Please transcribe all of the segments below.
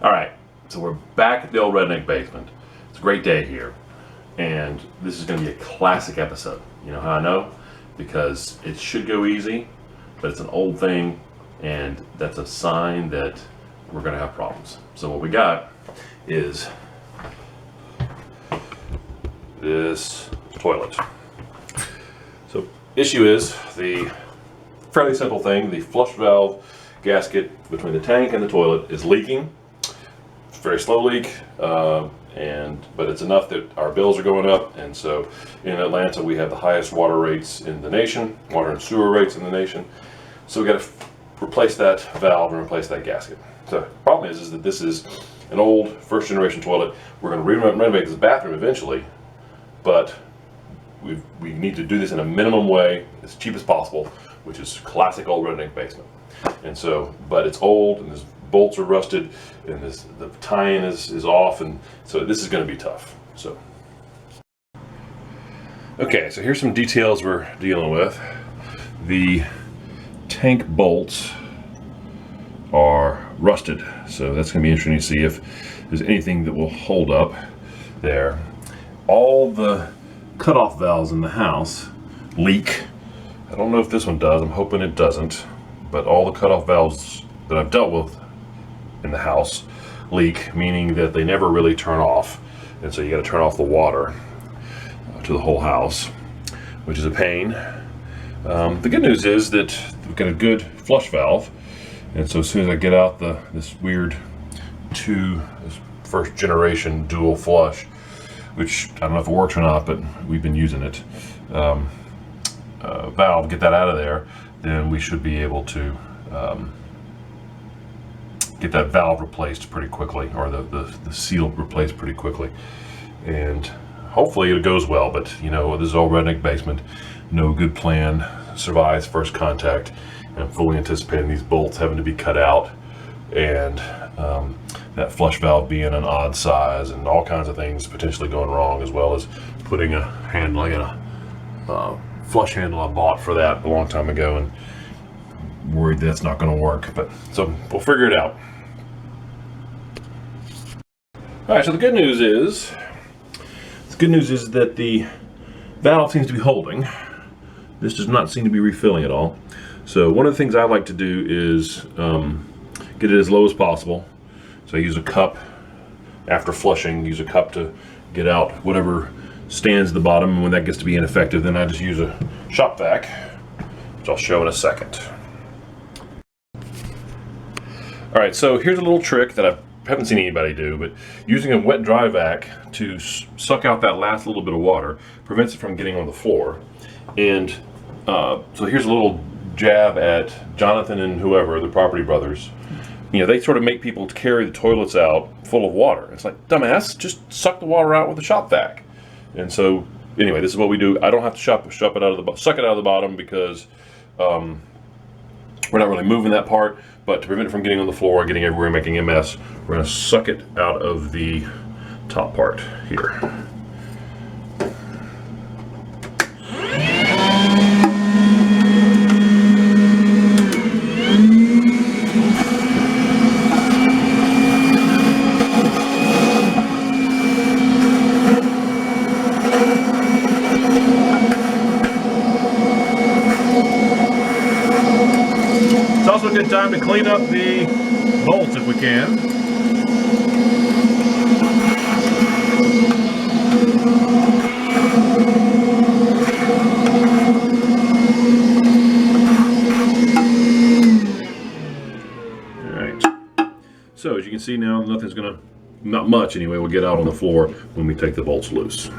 All right, so we're back at the Old Redneck Basement. It's a great day here, and this is going to be a classic episode. You know how I know? Because it should go easy, but it's an old thing, and that's a sign that we're going to have problems. So what we got is this toilet. So issue is the fairly simple thing. The flush valve gasket between the tank and the toilet is leaking. It's a very slow leak, but it's enough that our bills are going up. And so in Atlanta, we have the highest water rates in the nation, water and sewer rates in the nation. So we got to replace that valve and replace that gasket. So the problem is that this is an old first generation toilet. We're going to renovate this bathroom eventually, but we need to do this in a minimum way, as cheap as possible, which is classic Old Redneck Basement. And so, but it's old, and these bolts are rusted, and the tie-in is off, and so this is going to be tough. So, okay, so here's some details we're dealing with. The tank bolts are rusted, so that's going to be interesting to see if there's anything that will hold up there. All the cutoff valves in the house leak. I don't know if this one does. I'm hoping it doesn't. But all the cutoff valves that I've dealt with in the house leak, meaning that they never really turn off. And so you got to turn off the water to the whole house, which is a pain. The good news is that we've got a good flush valve. And so as soon as I get out this weird this first generation dual flush, which I don't know if it works or not, but we've been using it, valve, get that out of there, then we should be able to get that valve replaced pretty quickly, or the seal replaced pretty quickly. And hopefully it goes well, but you know, this is Old Redneck Basement. No good plan survives first contact. And I'm fully anticipating these bolts having to be cut out, and that flush valve being an odd size, and all kinds of things potentially going wrong, as well as putting a handle, like a flush handle I bought for that a long time ago, and worried that's not going to work. But so we'll figure it out. All right. So the good news is that the valve seems to be holding. This does not seem to be refilling at all. So one of the things I like to do is get it as low as possible. So I use a cup after flushing. Use a cup to get out whatever stands at the bottom, and when that gets to be ineffective, then I just use a shop vac, which I'll show in a second. All right, so here's a little trick that I haven't seen anybody do, but using a wet dry vac to suck out that last little bit of water prevents it from getting on the floor. And so here's a little jab at Jonathan and whoever, the Property Brothers. You know, they sort of make people carry the toilets out full of water. It's like, dumbass, just suck the water out with a shop vac. And so, anyway, this is what we do. I don't have to suck it out of the bottom, because we're not really moving that part. But to prevent it from getting on the floor, getting everywhere, making a mess, we're going to suck it out of the top part here. It's also a good time to clean up the bolts if we can. Alright. So as you can see now, not much anyway, will get out on the floor when we take the bolts loose.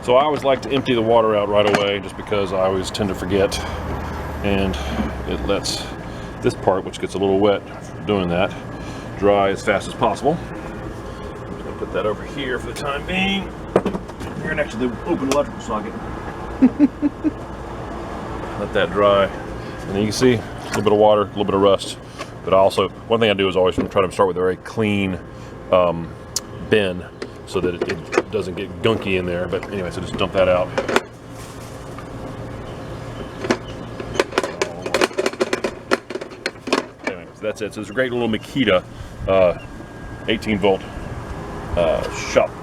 So I always like to empty the water out right away, just because I always tend to forget. And it lets this part, which gets a little wet from doing that, dry as fast as possible. I'm just going to put that over here for the time being, here next to the open electrical socket. Let that dry. And then you can see a little bit of water, a little bit of rust. But also, one thing I do is always try to start with a very clean bin, so that it doesn't get gunky in there. But anyway, so just dump that out. that's it. So it's a great little Makita 18 volt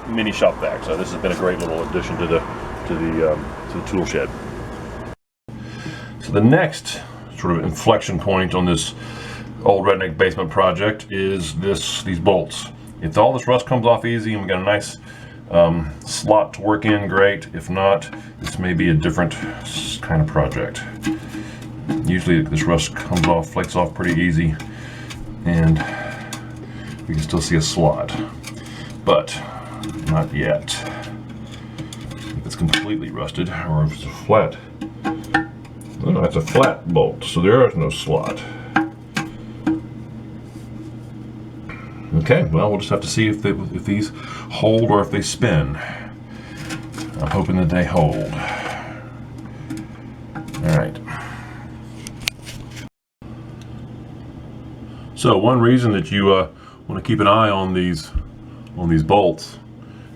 mini shop vac. So this has been a great little addition to the tool shed. So the next sort of inflection point on this Old Redneck Basement project is these bolts. If all this rust comes off easy and we got a nice slot to work in, great. If not, this may be a different kind of project. Usually this rust comes off, flakes off pretty easy, and we can still see a slot, but not yet. If it's completely rusted, or if it's a flat. Oh, no, it's a flat bolt, so there is no slot. Okay, well, we'll just have to see if these hold or if they spin. I'm hoping that they hold. All right. So one reason that you want to keep an eye on these bolts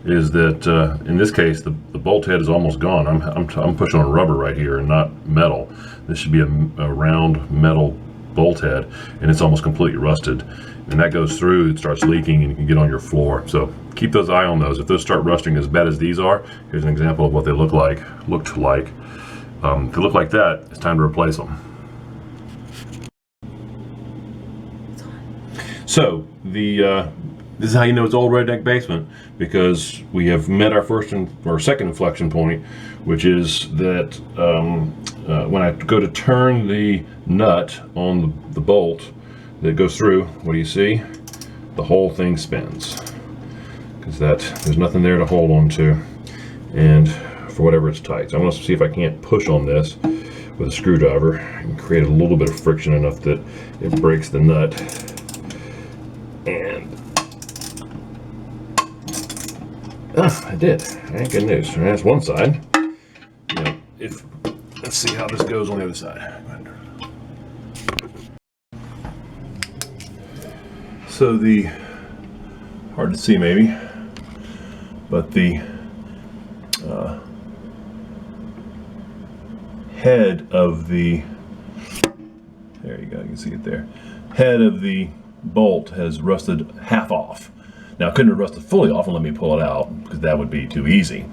is that in this case the bolt head is almost gone. I'm pushing on rubber right here and not metal. This should be a round metal bolt head, and it's almost completely rusted. And that goes through, it starts leaking, and you can get on your floor. So keep those eye on those. If those start rusting as bad as these are, here's an example of what they looked like. If they look like that, it's time to replace them. So this is how you know it's Old Redneck Basement, because we have met our first or second inflection point, which is that when I go to turn the nut on the bolt that goes through, what do you see? The whole thing spins, because there's nothing there to hold on to, and for whatever it's tight. So I'm going to see if I can't push on this with a screwdriver and create a little bit of friction enough that it breaks the nut. And I did. All right, good news. All right, that's one side. Now, let's see how this goes on the other side. So hard to see maybe, but the head of there you go, you can see it there. Head of the bolt has rusted half off. Now, I couldn't have rusted fully off and let me pull it out, because that would be too easy.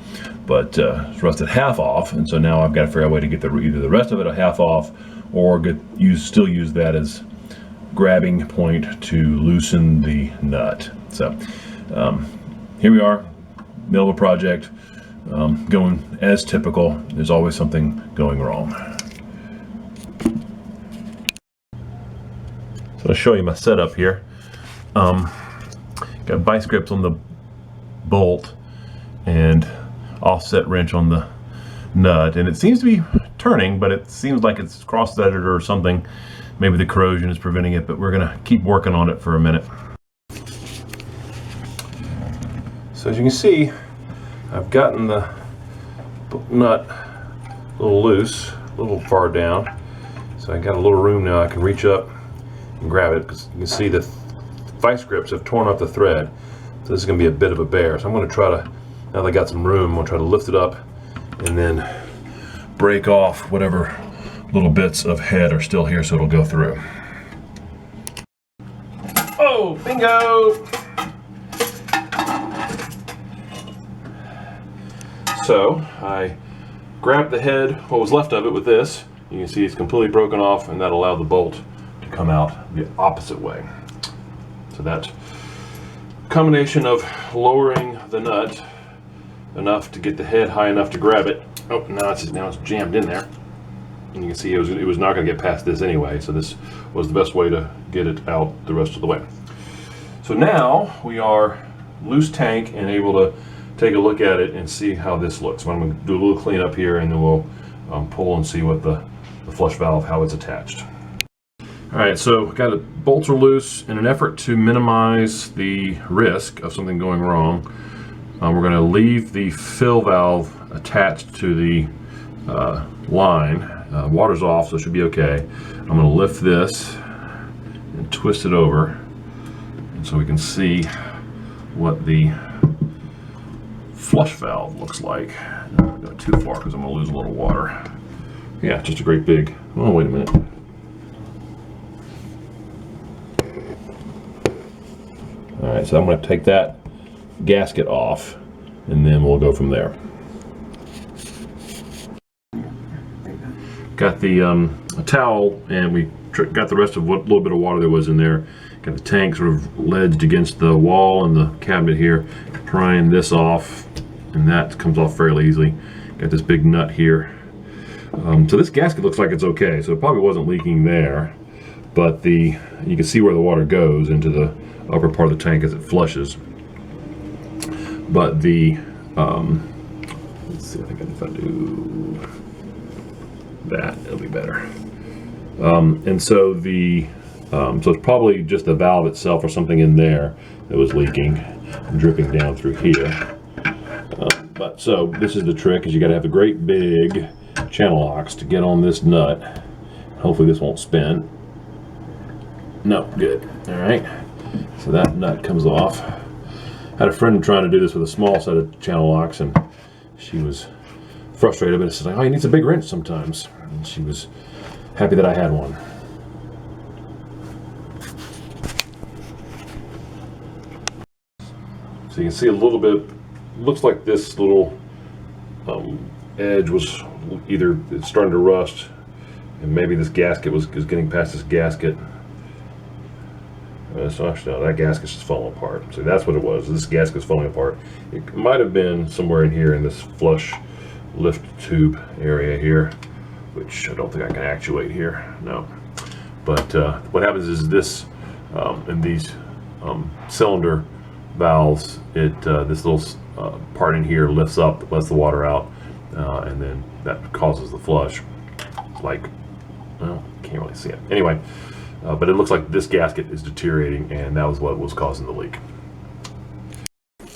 But it's rusted half off, and so now I've got to figure out a way to get either the rest of it a half off, or still use that as grabbing point to loosen the nut. So here we are, middle of a project, going as typical. There's always something going wrong. So I'll show you my setup here. Got vice grips on the bolt and offset wrench on the nut, and it seems to be turning, but it seems like it's cross-threaded or something. Maybe the corrosion is preventing it, but we're gonna keep working on it for a minute. So as you can see, I've gotten the nut a little loose, a little far down. So I got a little room now. I can reach up and grab it, because you can see the vice grips have torn up the thread. So this is gonna be a bit of a bear. So I'm gonna try to, now that I got some room, I'm gonna try to lift it up and then break off whatever little bits of head are still here so it'll go through. Oh, bingo! So I grabbed the head, what was left of it, with this. You can see it's completely broken off, and that allowed the bolt to come out the opposite way. So that combination of lowering the nut enough to get the head high enough to grab it. Oh, now it's jammed in there. And you can see it was not going to get past this anyway, so this was the best way to get it out the rest of the way. So now we are loose tank and able to take a look at it and see how this looks. So I'm going to do a little cleanup here, and then we'll pull and see what the flush valve, how it's attached. All right, so got it, bolts are loose. In an effort to minimize the risk of something going wrong, we're going to leave the fill valve attached to the line. Water's off, so it should be okay. I'm going to lift this and twist it over, and so we can see what the flush valve looks like. I'm not going to go too far because I'm going to lose a little water. Yeah, just a great big, oh wait a minute. All right, so I'm going to take that gasket off, and then we'll go from there. Got the towel, and we got the rest of what little bit of water there was in there. Got the tank sort of ledged against the wall and the cabinet here. Prying this off, and that comes off fairly easily. Got this big nut here. So this gasket looks like it's okay, so it probably wasn't leaking there, but you can see where the water goes into the upper part of the tank as it flushes. But let's see, I think if I do that, it'll be better. And so so it's probably just the valve itself or something in there that was leaking and dripping down through here. But so this is the trick: is you got to have the great big channel locks to get on this nut. Hopefully this won't spin. No, good. All right. So that nut comes off. Had a friend trying to do this with a small set of channel locks, and she was frustrated, but it's like, oh, he needs a big wrench sometimes. And she was happy that I had one. So you can see a little bit, looks like this little edge was either it's starting to rust, and maybe this gasket is getting past this gasket. So actually, no, that gasket's just falling apart. So that's what it was. This gasket's falling apart. It might have been somewhere in here in this flush lift tube area here, which I don't think I can actuate here. No. But what happens is this, in these cylinder valves, this little part in here lifts up, lets the water out, and then that causes the flush. It's like, well, can't really see it. Anyway. But it looks like this gasket is deteriorating, and that was what was causing the leak.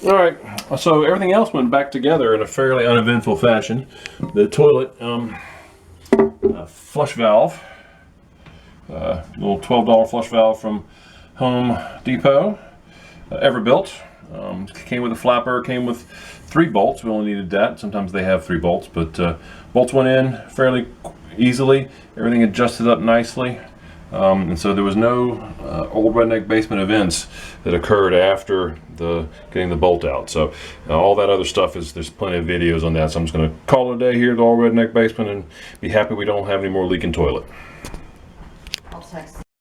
All right, so everything else went back together in a fairly uneventful fashion. The toilet flush valve, little $12 flush valve from Home Depot, Everbuilt. Came with a flapper, came with 3 bolts. We only needed that. Sometimes they have 3 bolts, but bolts went in fairly easily. Everything adjusted up nicely. And so there was no Old Redneck Basement events that occurred after getting the bolt out. So all that other stuff there's plenty of videos on that. So I'm just going to call it a day here at the Old Redneck Basement and be happy we don't have any more leaking toilet.